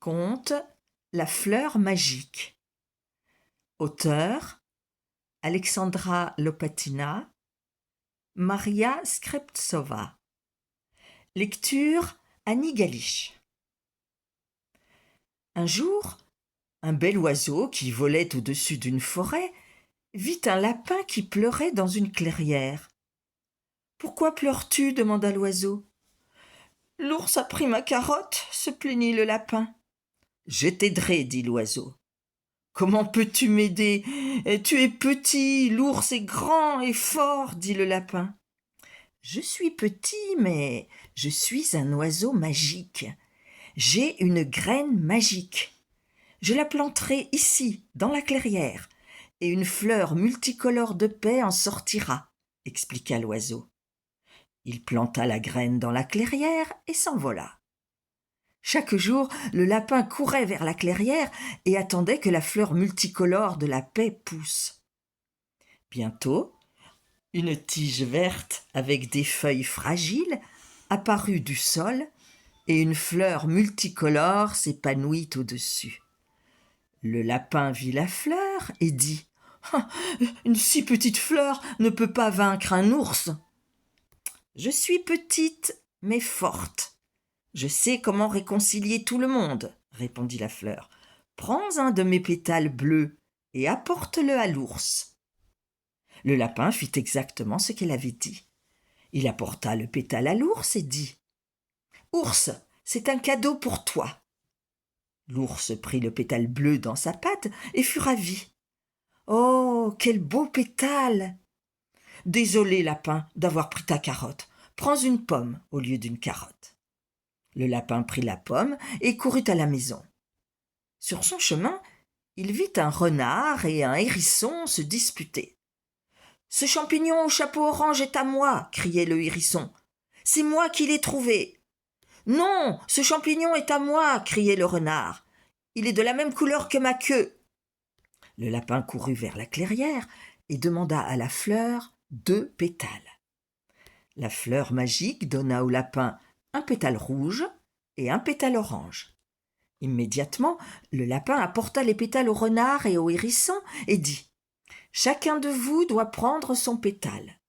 Conte La fleur magique. Auteur Alexandra Lopatina, Maria Skreptsova. Lecture Annie Galich. Un jour, un bel oiseau qui volait au-dessus d'une forêt vit un lapin qui pleurait dans une clairière. « Pourquoi pleures-tu » demanda l'oiseau. « L'ours a pris ma carotte » se plaignit le lapin. « Je t'aiderai » dit l'oiseau. « Comment peux-tu m'aider ? Tu es petit, l'ours est grand et fort » dit le lapin. « Je suis petit, mais je suis un oiseau magique. J'ai une graine magique. Je la planterai ici, dans la clairière, et une fleur multicolore de paix en sortira, expliqua l'oiseau. Il planta la graine dans la clairière et s'envola. Chaque jour, le lapin courait vers la clairière et attendait que la fleur multicolore de la paix pousse. Bientôt, une tige verte avec des feuilles fragiles apparut du sol et une fleur multicolore s'épanouit au-dessus. Le lapin vit la fleur et dit « Ah, une si petite fleur ne peut pas vaincre un ours. »« Je suis petite, mais forte. Je sais comment réconcilier tout le monde, » répondit la fleur. « Prends un de mes pétales bleus et apporte-le à l'ours. » Le lapin fit exactement ce qu'elle avait dit. Il apporta le pétale à l'ours et dit « Ours, c'est un cadeau pour toi. » L'ours prit le pétale bleu dans sa patte et fut ravi. « Oh, quel beau pétale !»« Désolé, lapin, d'avoir pris ta carotte. Prends une pomme au lieu d'une carotte. » Le lapin prit la pomme et courut à la maison. Sur son chemin, il vit un renard et un hérisson se disputer. « Ce champignon au chapeau orange est à moi !» criait le hérisson. « C'est moi qui l'ai trouvé !»« Non, ce champignon est à moi !» criait le renard. « Il est de la même couleur que ma queue !» Le lapin courut vers la clairière et demanda à la fleur 2 pétales. La fleur magique donna au lapin un pétale rouge et un pétale orange. Immédiatement, le lapin apporta les pétales au renard et au hérisson et dit « Chacun de vous doit prendre son pétale. »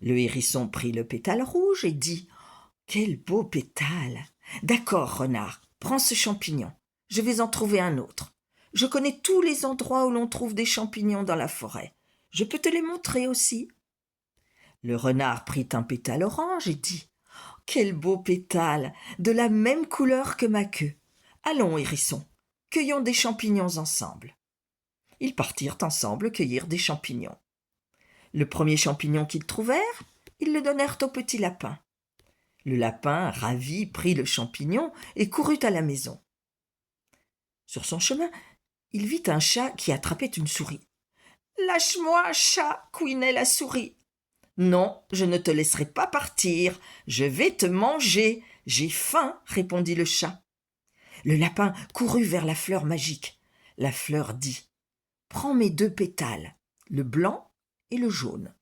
Le hérisson prit le pétale rouge et dit « Quel beau pétale ! D'accord, renard, prends ce champignon. Je vais en trouver un autre. Je connais tous les endroits où l'on trouve des champignons dans la forêt. Je peux te les montrer aussi. » Le renard prit un pétale orange et dit « Quel beau pétale, de la même couleur que ma queue. Allons, hérisson, cueillons des champignons ensemble. » Ils partirent ensemble cueillir des champignons. Le premier champignon qu'ils trouvèrent, ils le donnèrent au petit lapin. Le lapin, ravi, prit le champignon et courut à la maison. Sur son chemin, il vit un chat qui attrapait une souris. « Lâche-moi, chat !» couinait la souris. « Non, je ne te laisserai pas partir. Je vais te manger. J'ai faim, » répondit le chat. Le lapin courut vers la fleur magique. La fleur dit « Prends mes 2 pétales, le blanc et le jaune.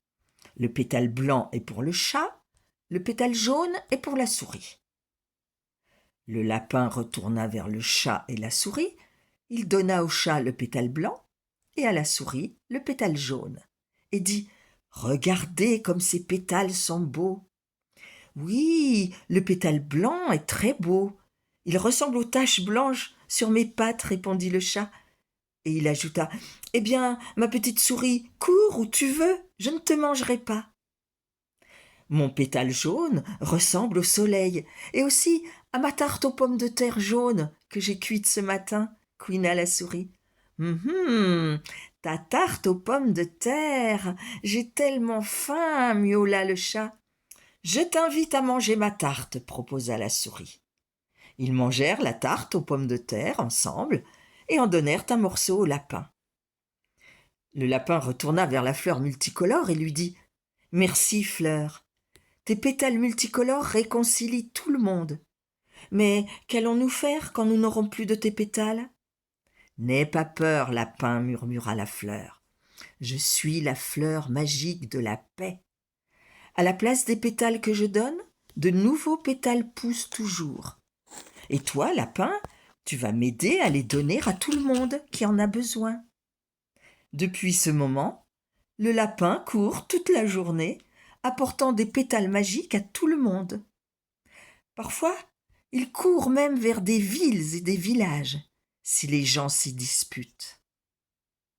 Le pétale blanc est pour le chat, le pétale jaune est pour la souris. » Le lapin retourna vers le chat et la souris. Il donna au chat le pétale blanc et à la souris le pétale jaune et dit « Regardez comme ces pétales sont beaux. »« Oui, le pétale blanc est très beau. Il ressemble aux taches blanches sur mes pattes, » répondit le chat. Et il ajouta « Eh bien, ma petite souris, cours où tu veux, je ne te mangerai pas. »« Mon pétale jaune ressemble au soleil et aussi à ma tarte aux pommes de terre jaunes que j'ai cuite ce matin, » couina la souris. « Ta tarte aux pommes de terre, j'ai tellement faim » miaula le chat. « Je t'invite à manger ma tarte » proposa la souris. Ils mangèrent la tarte aux pommes de terre ensemble et en donnèrent un morceau au lapin. Le lapin retourna vers la fleur multicolore et lui dit « Merci, fleur. Tes pétales multicolores réconcilient tout le monde. Mais qu'allons-nous faire quand nous n'aurons plus de tes pétales ?»« N'aie pas peur, lapin, » murmura la fleur. « Je suis la fleur magique de la paix. À la place des pétales que je donne, de nouveaux pétales poussent toujours. Et toi, lapin, Tu vas m'aider à les donner à tout le monde qui en a besoin. » Depuis ce moment, le lapin court toute la journée, apportant des pétales magiques à tout le monde. Parfois, il court même vers des villes et des villages, si les gens s'y disputent.